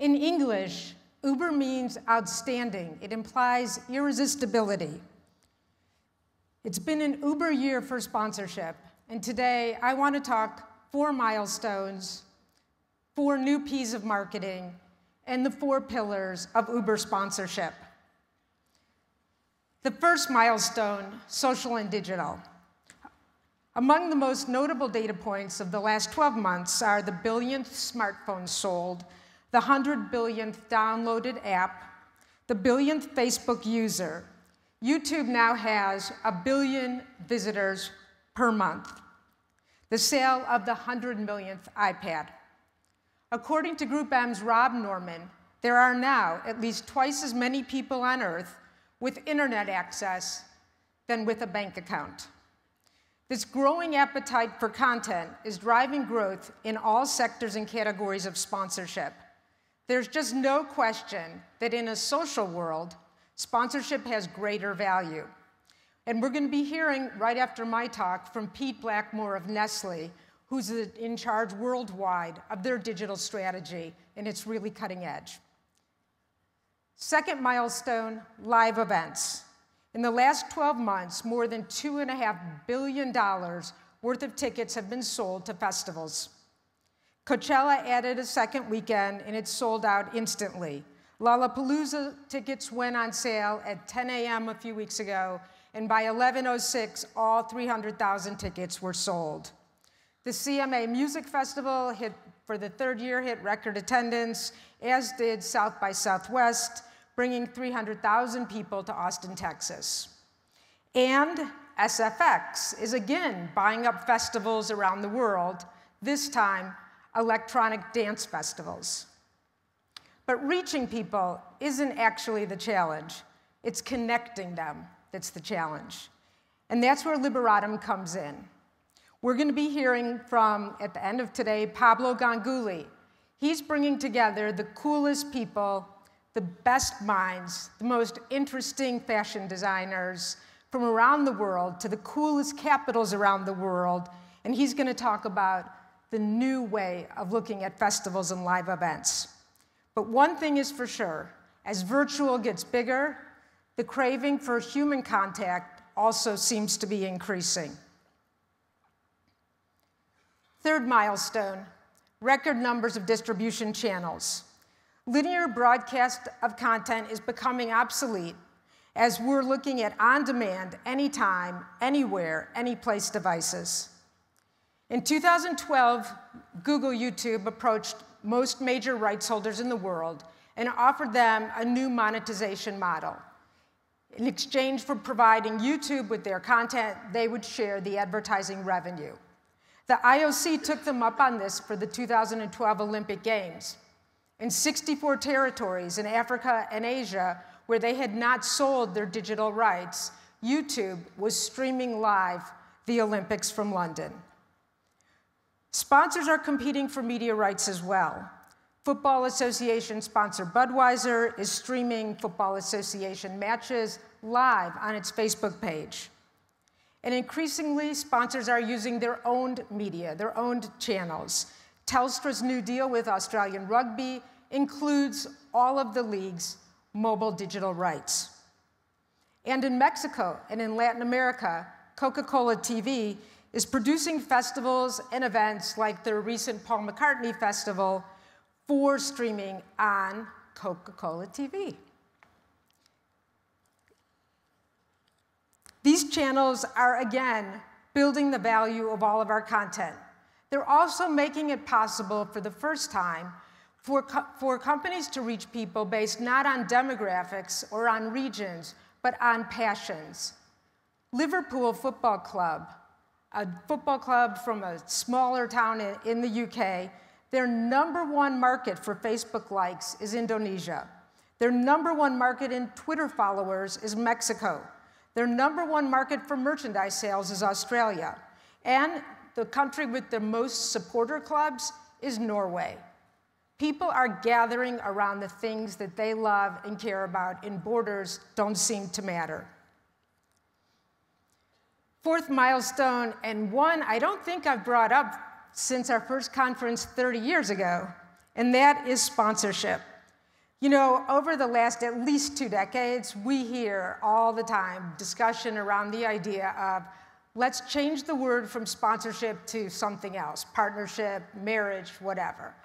In English, Uber means outstanding. It implies irresistibility. It's been an Uber year for sponsorship, and today I want to talk 4 milestones, 4 new P's of marketing, and the 4 pillars of Uber sponsorship. The first milestone, social and digital. Among the most notable data points of the last 12 months are the billionth smartphone sold, the 100 billionth downloaded app, the billionth Facebook user. YouTube now has 1 billion visitors per month. The sale of the 100 millionth iPad. According to Group M's Rob Norman, there are now at least twice as many people on Earth with internet access than with a bank account. This growing appetite for content is driving growth in all sectors and categories of sponsorship. There's just no question that in a social world, sponsorship has greater value. And we're going to be hearing right after my talk from Pete Blackmore of Nestle, who's in charge worldwide of their digital strategy, and it's really cutting edge. Second milestone, live events. In the last 12 months, more than $2.5 billion worth of tickets have been sold to festivals. Coachella added a second weekend, and it sold out instantly. Lollapalooza tickets went on sale at 10 a.m. a few weeks ago, and by 11:06, all 300,000 tickets were sold. The CMA Music Festival hit, for the 3rd year, hit record attendance, as did South by Southwest, bringing 300,000 people to Austin, Texas. And SFX is again buying up festivals around the world, this time electronic dance festivals. But reaching people isn't actually the challenge. It's connecting them that's the challenge. And that's where Liberatum comes in. We're going to be hearing from, at the end of today, Pablo Ganguly. He's bringing together the coolest people, the best minds, the most interesting fashion designers from around the world to the coolest capitals around the world, and he's going to talk about the new way of looking at festivals and live events. But one thing is for sure, as virtual gets bigger, the craving for human contact also seems to be increasing. Third milestone, record numbers of distribution channels. Linear broadcast of content is becoming obsolete as we're looking at on-demand, anytime, anywhere, anyplace devices. In 2012, Google YouTube approached most major rights holders in the world and offered them a new monetization model. In exchange for providing YouTube with their content, they would share the advertising revenue. The IOC took them up on this for the 2012 Olympic Games. In 64 territories in Africa and Asia, where they had not sold their digital rights, YouTube was streaming live the Olympics from London. Sponsors are competing for media rights as well. Football Association sponsor Budweiser is streaming Football Association matches live on its Facebook page. And increasingly, sponsors are using their own media, their own channels. Telstra's new deal with Australian Rugby includes all of the league's mobile digital rights. And in Mexico and in Latin America, Coca-Cola TV is producing festivals and events like the recent Paul McCartney Festival for streaming on Coca-Cola TV. These channels are, again, building the value of all of our content. They're also making it possible for the first time for companies to reach people based not on demographics or on regions, but on passions. Liverpool Football Club, a football club from a smaller town in the UK, their #1 market for Facebook likes is Indonesia. Their #1 market in Twitter followers is Mexico. Their #1 market for merchandise sales is Australia. And the country with the most supporter clubs is Norway. People are gathering around the things that they love and care about, and borders don't seem to matter. Fourth milestone, and one I don't think I've brought up since our first conference 30 years ago, and that is sponsorship. You know, over the last at least 2 decades, we hear all the time discussion around the idea of let's change the word from sponsorship to something else, partnership, marriage, whatever.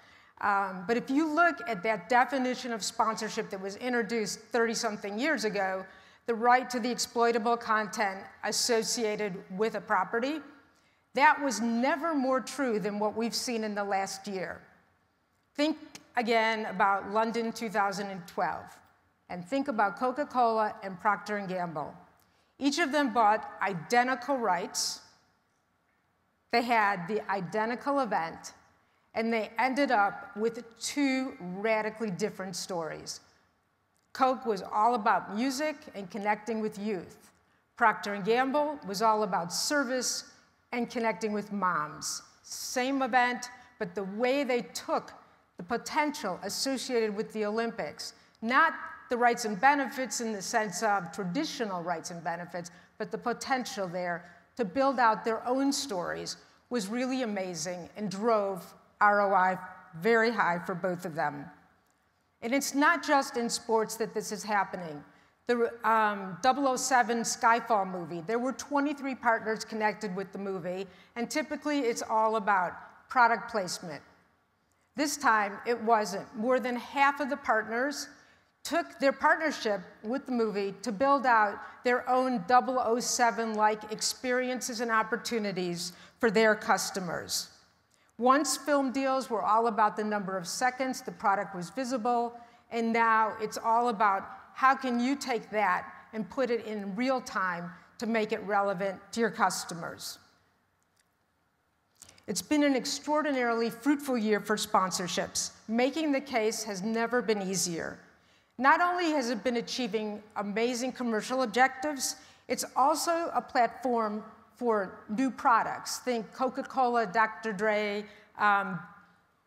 But if you look at that definition of sponsorship that was introduced 30-something years ago, the right to the exploitable content associated with a property, that was never more true than what we've seen in the last year. Think again about London 2012, and think about Coca-Cola and Procter & Gamble. Each of them bought identical rights, they had the identical event, and they ended up with 2 radically different stories. Coke was all about music and connecting with youth. Procter & Gamble was all about service and connecting with moms. Same event, but the way they took the potential associated with the Olympics, not the rights and benefits in the sense of traditional rights and benefits, but the potential there to build out their own stories was really amazing and drove ROI very high for both of them. And it's not just in sports that this is happening. The 007 Skyfall movie, there were 23 partners connected with the movie, and typically it's all about product placement. This time, it wasn't. More than half of the partners took their partnership with the movie to build out their own 007-like experiences and opportunities for their customers. Once film deals were all about the number of seconds the product was visible, and now it's all about how can you take that and put it in real time to make it relevant to your customers. It's been an extraordinarily fruitful year for sponsorships. Making the case has never been easier. Not only has it been achieving amazing commercial objectives, it's also a platform for new products. Think Coca-Cola, Dr. Dre,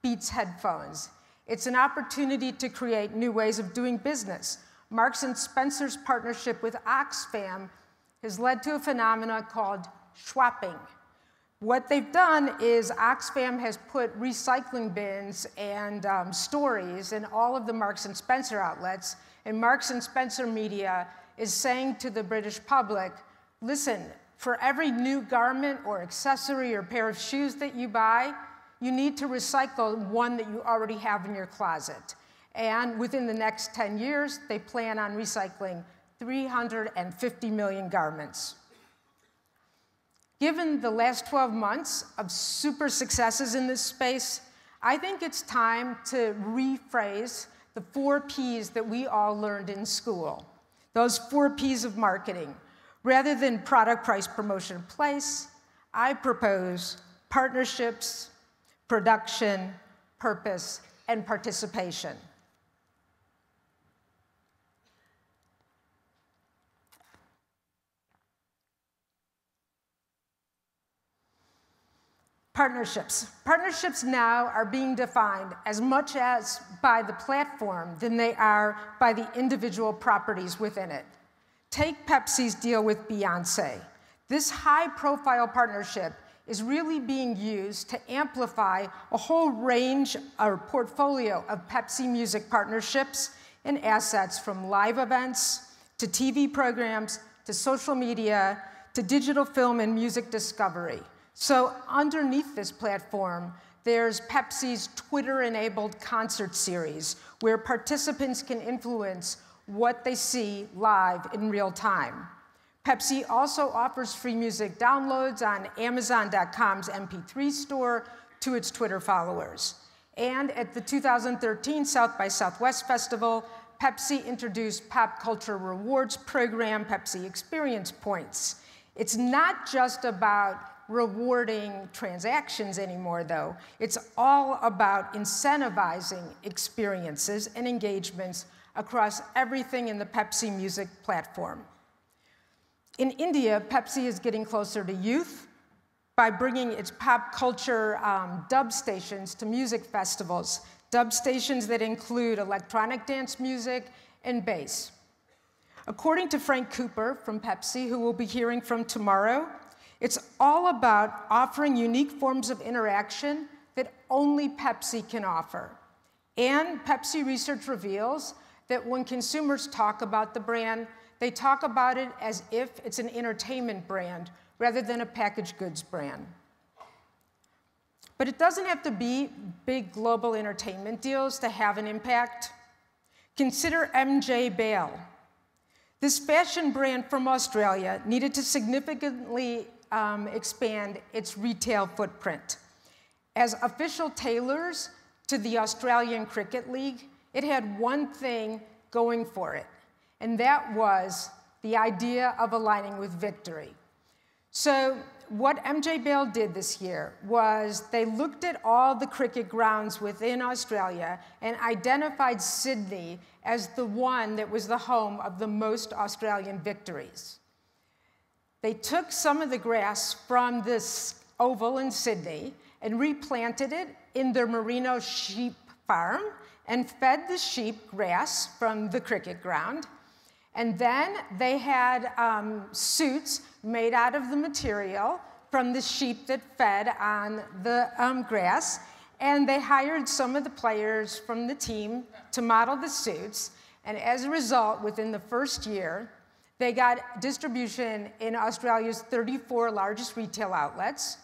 Beats headphones. It's an opportunity to create new ways of doing business. Marks & Spencer's partnership with Oxfam has led to a phenomenon called schwapping. What they've done is Oxfam has put recycling bins and stories in all of the Marks & Spencer outlets, and Marks & Spencer media is saying to the British public, listen, for every new garment or accessory or pair of shoes that you buy, you need to recycle one that you already have in your closet. And within the next 10 years, they plan on recycling 350 million garments. Given the last 12 months of super successes in this space, I think it's time to rephrase the 4 Ps that we all learned in school. Those 4 Ps of marketing. Rather than product, price, promotion, place, I propose partnerships, production, purpose, and participation. Partnerships. Partnerships now are being defined as much as by the platform than they are by the individual properties within it. Take Pepsi's deal with Beyoncé. This high-profile partnership is really being used to amplify a whole range or portfolio of Pepsi music partnerships and assets, from live events to TV programs to social media to digital film and music discovery. So underneath this platform, there's Pepsi's Twitter-enabled concert series, where participants can influence what they see live in real time. Pepsi also offers free music downloads on Amazon.com's MP3 store to its Twitter followers. And at the 2013 South by Southwest Festival, Pepsi introduced pop culture rewards program, Pepsi Experience Points. It's not just about rewarding transactions anymore, though. It's all about incentivizing experiences and engagements across everything in the Pepsi music platform. In India, Pepsi is getting closer to youth by bringing its pop culture dub stations to music festivals, dub stations that include electronic dance music and bass. According to Frank Cooper from Pepsi, who we'll be hearing from tomorrow, it's all about offering unique forms of interaction that only Pepsi can offer. And Pepsi research reveals that when consumers talk about the brand, they talk about it as if it's an entertainment brand rather than a packaged goods brand. But it doesn't have to be big global entertainment deals to have an impact. Consider MJ Bale. This fashion brand from Australia needed to significantly expand its retail footprint. As official tailors to the Australian Cricket League, it had one thing going for it, and that was the idea of aligning with victory. So what MJ Bale did this year was they looked at all the cricket grounds within Australia and identified Sydney as the one that was the home of the most Australian victories. They took some of the grass from this oval in Sydney and replanted it in their merino sheep farm and fed the sheep grass from the cricket ground. And then they had suits made out of the material from the sheep that fed on the grass. And they hired some of the players from the team to model the suits. And as a result, within the first year, they got distribution in Australia's 34 largest retail outlets.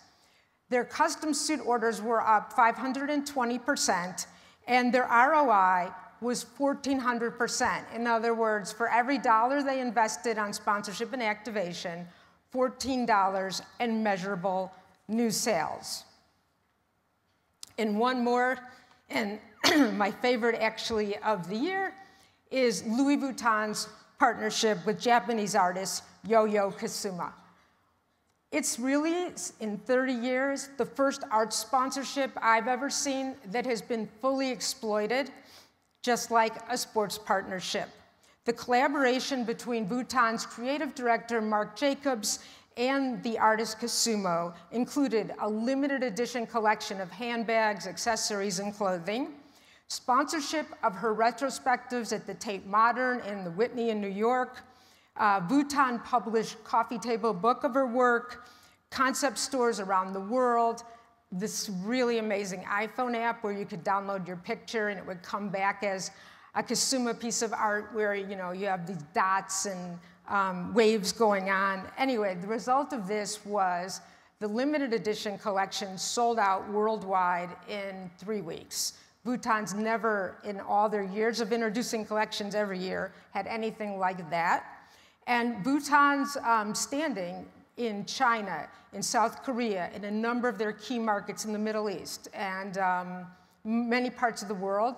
Their custom suit orders were up 520%, and their ROI was 1,400%. In other words, for every dollar they invested on sponsorship and activation, $14 in measurable new sales. And one more, and my favorite actually of the year, is Louis Vuitton's partnership with Japanese artist Yo-Yo Kusama. It's really, in 30 years, the first art sponsorship I've ever seen that has been fully exploited, just like a sports partnership. The collaboration between Vuitton's creative director, Marc Jacobs, and the artist Kusama included a limited edition collection of handbags, accessories, and clothing, sponsorship of her retrospectives at the Tate Modern and the Whitney in New York, Vuitton published coffee table book of her work, concept stores around the world, this really amazing iPhone app where you could download your picture and it would come back as a Kusama piece of art where you have these dots and waves going on. Anyway, the result of this was the limited edition collection sold out worldwide in 3 weeks. Vuitton's never, in all their years of introducing collections every year, had anything like that. And Vuitton's standing in China, in South Korea, in a number of their key markets in the Middle East, and many parts of the world,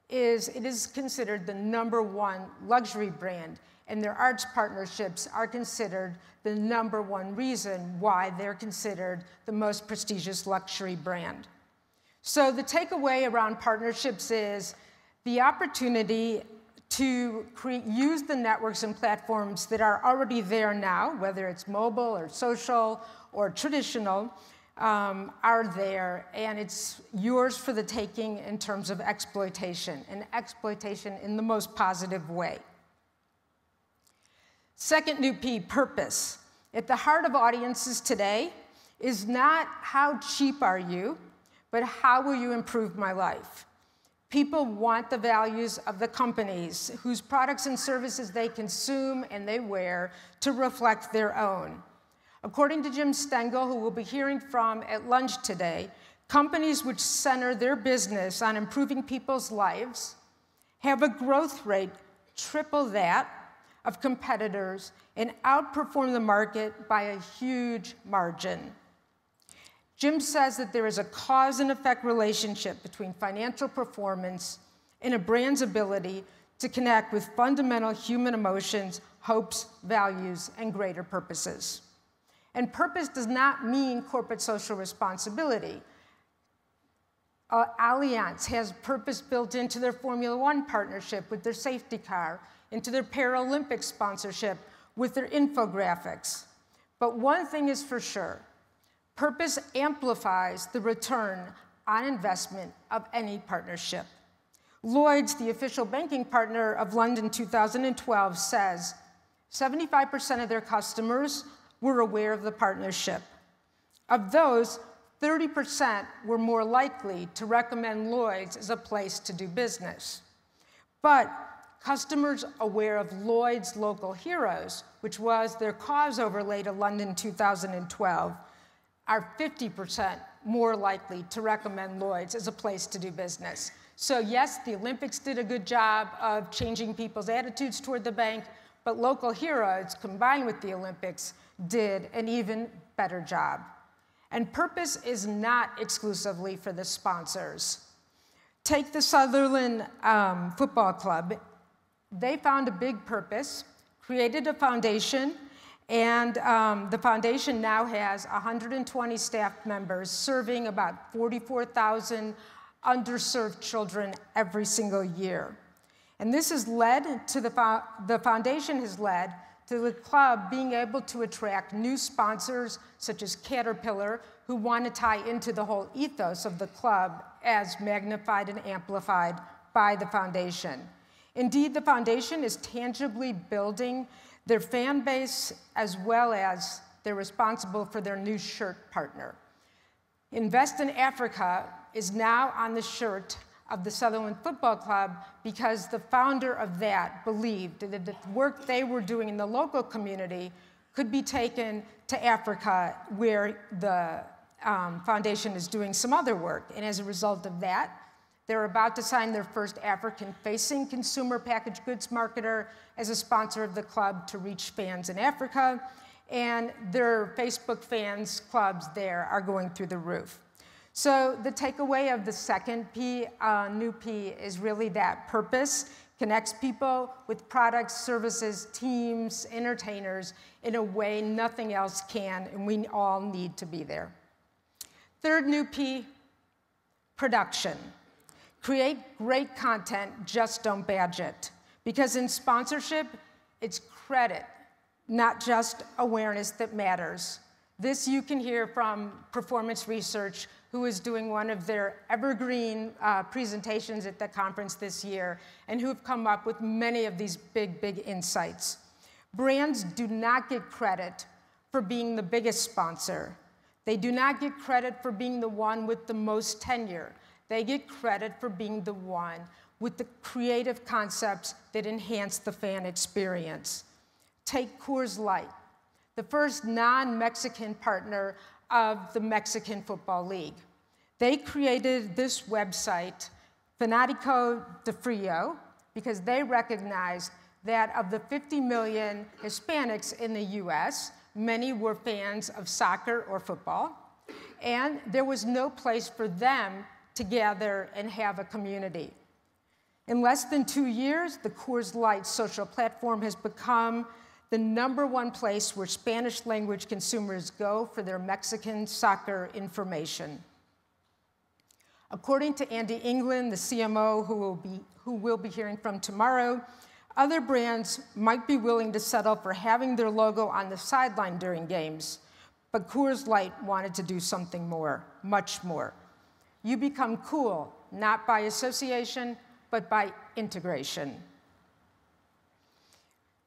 it is considered the #1 luxury brand, and their arts partnerships are considered the #1 reason why they're considered the most prestigious luxury brand. So the takeaway around partnerships is the opportunity to use the networks and platforms that are already there now, whether it's mobile or social or traditional, are there, and it's yours for the taking in terms of exploitation, and exploitation in the most positive way. Second new P, purpose. At the heart of audiences today is not how cheap are you, but how will you improve my life? People want the values of the companies whose products and services they consume and they wear to reflect their own. According to Jim Stengel, who we'll be hearing from at lunch today, companies which center their business on improving people's lives have a growth rate triple that of competitors and outperform the market by a huge margin. Jim says that there is a cause and effect relationship between financial performance and a brand's ability to connect with fundamental human emotions, hopes, values, and greater purposes. And purpose does not mean corporate social responsibility. Allianz has purpose built into their Formula One partnership with their safety car, into their Paralympic sponsorship with their infographics. But one thing is for sure, purpose amplifies the return on investment of any partnership. Lloyds, the official banking partner of London 2012, says 75% of their customers were aware of the partnership. Of those, 30% were more likely to recommend Lloyds as a place to do business. But customers aware of Lloyd's Local Heroes, which was their cause overlay to London 2012, are 50% more likely to recommend Lloyd's as a place to do business. So yes, the Olympics did a good job of changing people's attitudes toward the bank, but Local Heroes, combined with the Olympics, did an even better job. And purpose is not exclusively for the sponsors. Take the Sutherland Football Club. They found a big purpose, created a foundation, and the foundation now has 120 staff members serving about 44,000 underserved children every single year. And this has led to the foundation has led to the club being able to attract new sponsors such as Caterpillar, who want to tie into the whole ethos of the club as magnified and amplified by the foundation. Indeed, the foundation is tangibly building their fan base as well as they're responsible for their new shirt partner. Invest in Africa is now on the shirt of the Sutherland Football Club because the founder of that believed that the work they were doing in the local community could be taken to Africa, where the foundation is doing some other work. And as a result of that, they're about to sign their first African-facing consumer packaged goods marketer as a sponsor of the club to reach fans in Africa. And their Facebook fans clubs there are going through the roof. So the takeaway of the second P, new P, is really that purpose connects people with products, services, teams, entertainers in a way nothing else can, and we all need to be there. Third new P, production. Create great content, just don't badge it. Because in sponsorship, it's credit, not just awareness that matters. This you can hear from Performance Research, who is doing one of their evergreen presentations at the conference this year, and who have come up with many of these big, big insights. Brands do not get credit for being the biggest sponsor. They do not get credit for being the one with the most tenure. They get credit for being the one with the creative concepts that enhance the fan experience. Take Coors Light, the first non-Mexican partner of the Mexican Football League. They created this website, Fanático de Frío, because they recognized that of the 50 million Hispanics in the US, many were fans of soccer or football, and there was no place for them to gather and have a community. In less than 2 years, the Coors Light social platform has become the #1 place where Spanish language consumers go for their Mexican soccer information. According to Andy England, the CMO who we'll be hearing from tomorrow, other brands might be willing to settle for having their logo on the sideline during games, but Coors Light wanted to do something more, much more. You become cool, not by association, but by integration.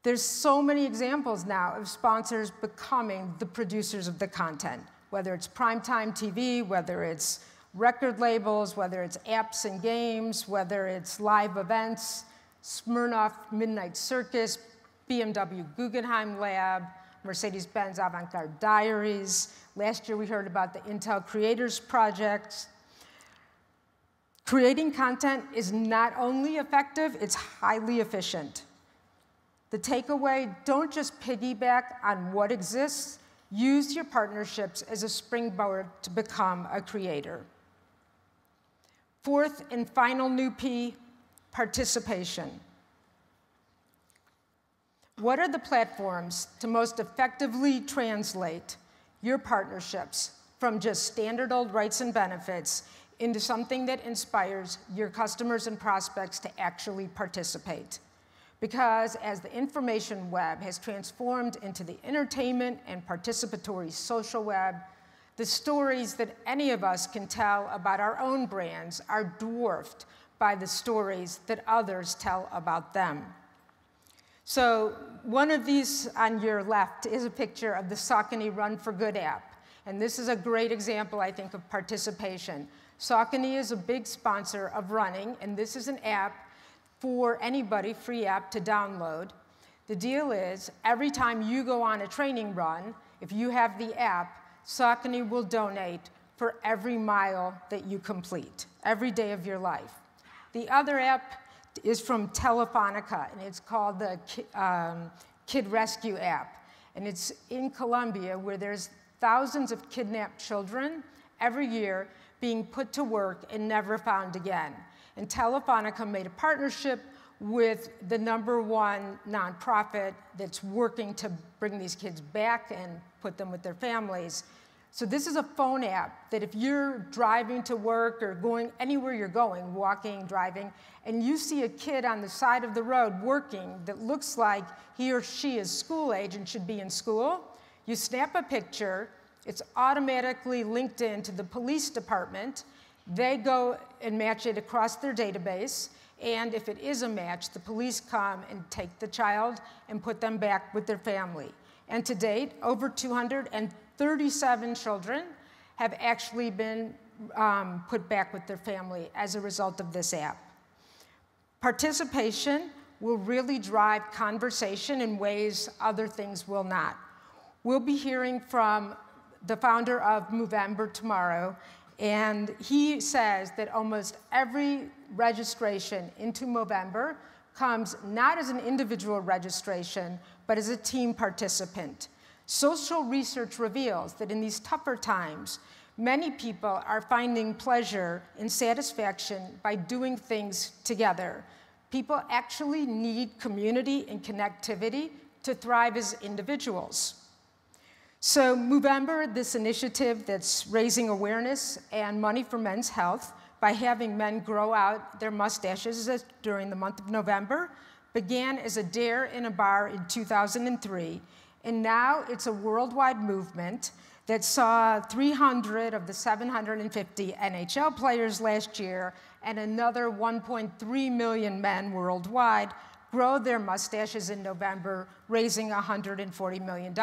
There's so many examples now of sponsors becoming the producers of the content, whether it's primetime TV, whether it's record labels, whether it's apps and games, whether it's live events, Smirnoff Midnight Circus, BMW Guggenheim Lab, Mercedes-Benz Avant-Garde Diaries. Last year we heard about the Intel Creators Project. Creating content is not only effective, it's highly efficient. The takeaway, don't just piggyback on what exists, use your partnerships as a springboard to become a creator. Fourth and final new P, participation. What are the platforms to most effectively translate your partnerships from just standard old rights and benefits into something that inspires your customers and prospects to actually participate? Because as the information web has transformed into the entertainment and participatory social web, the stories that any of us can tell about our own brands are dwarfed by the stories that others tell about them. So one of these on your left is a picture of the Saucony Run for Good app. And this is a great example, I think, of participation. Saucony is a big sponsor of running, and this is an app for anybody, free app to download. The deal is, every time you go on a training run, if you have the app, Saucony will donate for every mile that you complete, every day of your life. The other app is from Telefonica, and it's called the Kid Rescue app. And it's in Colombia, where there's thousands of kidnapped children every year being put to work and never found again. And Telefonica made a partnership with the #1 nonprofit that's working to bring these kids back and put them with their families. So this is a phone app that if you're driving to work or going anywhere you're going, walking, driving, and you see a kid on the side of the road working that looks like he or she is school age and should be in school, you snap a picture, it's automatically linked in to the police department. They go and match it across their database, and if it is a match, the police come and take the child and put them back with their family. And to date, over 237 children have actually been put back with their family as a result of this app. Participation will really drive conversation in ways other things will not. We'll be hearing from the founder of Movember tomorrow, and he says that almost every registration into Movember comes not as an individual registration, but as a team participant. Social research reveals that in these tougher times, many people are finding pleasure and satisfaction by doing things together. People actually need community and connectivity to thrive as individuals. So Movember, this initiative that's raising awareness and money for men's health by having men grow out their mustaches during the month of November, began as a dare in a bar in 2003, and now it's a worldwide movement that saw 300 of the 750 NHL players last year and another 1.3 million men worldwide grow their mustaches in November, raising $140 million.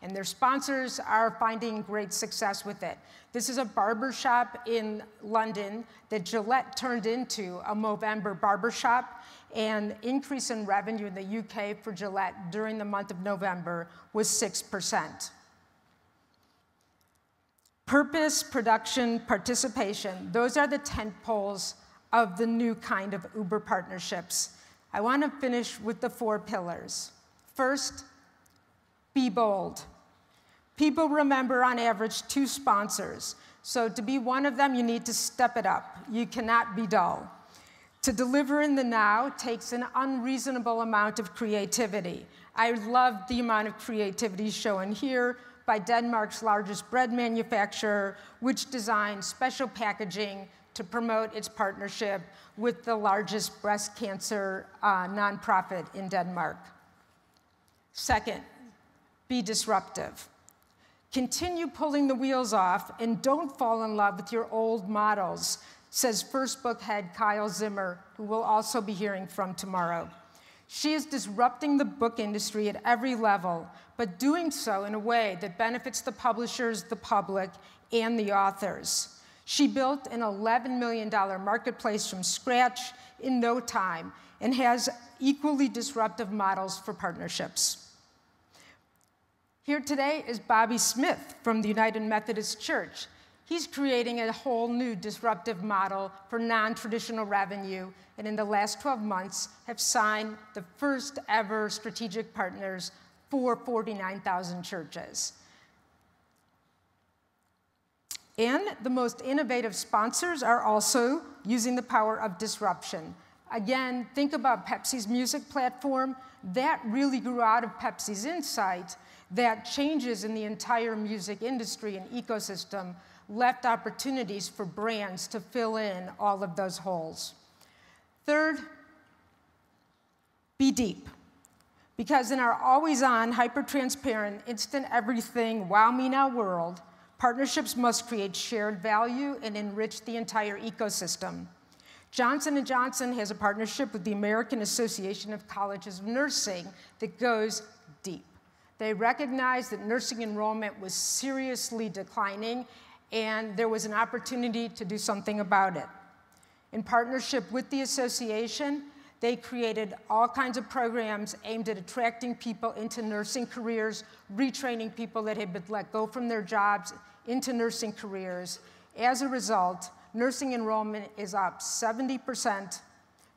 And their sponsors are finding great success with it. This is a barbershop in London that Gillette turned into a Movember barbershop, and increase in revenue in the UK for Gillette during the month of November was 6%. Purpose, production, participation, those are the tent poles of the new kind of Uber partnerships. I want to finish with the 4 pillars. First, be bold. People remember on average 2 sponsors. So to be one of them, you need to step it up. You cannot be dull. To deliver in the now takes an unreasonable amount of creativity. I love the amount of creativity shown here by Denmark's largest bread manufacturer, which designed special packaging to promote its partnership with the largest breast cancer nonprofit in Denmark. Second, be disruptive. Continue pulling the wheels off and don't fall in love with your old models, says First Book head Kyle Zimmer, who we'll also be hearing from tomorrow. She is disrupting the book industry at every level, but doing so in a way that benefits the publishers, the public, and the authors. She built an $11 million marketplace from scratch in no time and has equally disruptive models for partnerships. Here today is Bobby Smith from the United Methodist Church. He's creating a whole new disruptive model for non-traditional revenue, and in the last 12 months have signed the first ever strategic partners for 49,000 churches. And the most innovative sponsors are also using the power of disruption. Again, think about Pepsi's music platform. That really grew out of Pepsi's insight that changes in the entire music industry and ecosystem left opportunities for brands to fill in all of those holes. Third, be deep. Because in our always-on, hyper-transparent, instant everything, wow me now world, partnerships must create shared value and enrich the entire ecosystem. Johnson & Johnson has a partnership with the American Association of Colleges of Nursing that goes deep. They recognized that nursing enrollment was seriously declining, and there was an opportunity to do something about it. In partnership with the association, They created all kinds of programs aimed at attracting people into nursing careers, retraining people that had been let go from their jobs into nursing careers. As a result, nursing enrollment is up 70%.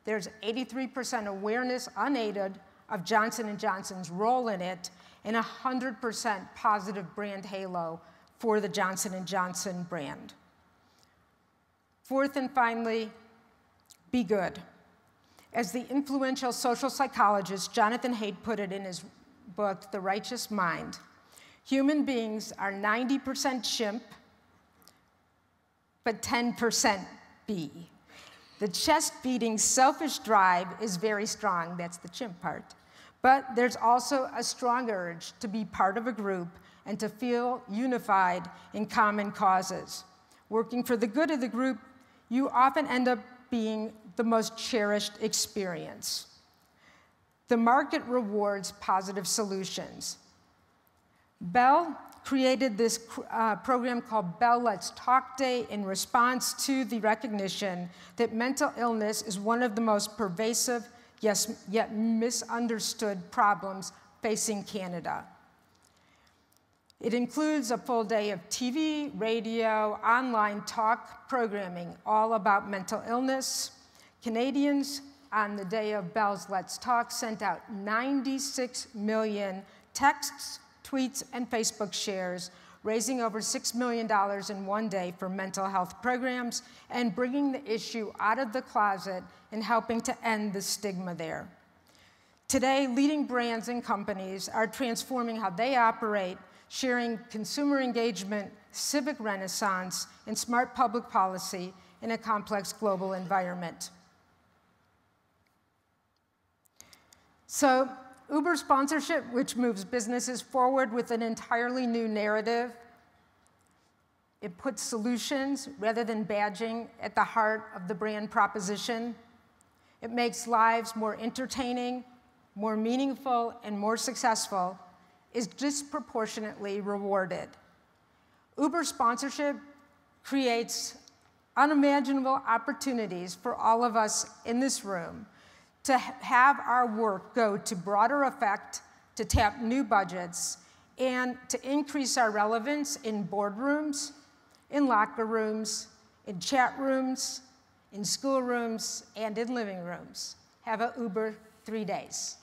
There's 83% awareness, unaided, of Johnson & Johnson's role in it, and 100% positive brand halo for the Johnson & Johnson brand. Fourth and finally, be good. As the influential social psychologist Jonathan Haidt put it in his book, The Righteous Mind, human beings are 90% chimp, but 10% bee. The chest-beating, selfish drive is very strong. That's the chimp part. But there's also a strong urge to be part of a group and to feel unified in common causes. Working for the good of the group, you often end up being the most cherished experience. The market rewards positive solutions. Bell created this program called Bell Let's Talk Day in response to the recognition that mental illness is one of the most pervasive, yes, yet misunderstood problems facing Canada. It includes a full day of TV, radio, online talk programming, all about mental illness. Canadians, on the day of Bell's Let's Talk, sent out 96 million texts, tweets, and Facebook shares, raising over $6 million in one day for mental health programs and bringing the issue out of the closet and helping to end the stigma there. Today, leading brands and companies are transforming how they operate, sharing consumer engagement, civic renaissance, and smart public policy in a complex global environment. So, Uber sponsorship, which moves businesses forward with an entirely new narrative. It puts solutions rather than badging at the heart of the brand proposition. It makes lives more entertaining, more meaningful, and more successful, is disproportionately rewarded. Uber sponsorship creates unimaginable opportunities for all of us in this room to have our work go to broader effect, to tap new budgets, and to increase our relevance in boardrooms, in locker rooms, in chat rooms, in schoolrooms, and in living rooms. Have a Uber 3 days.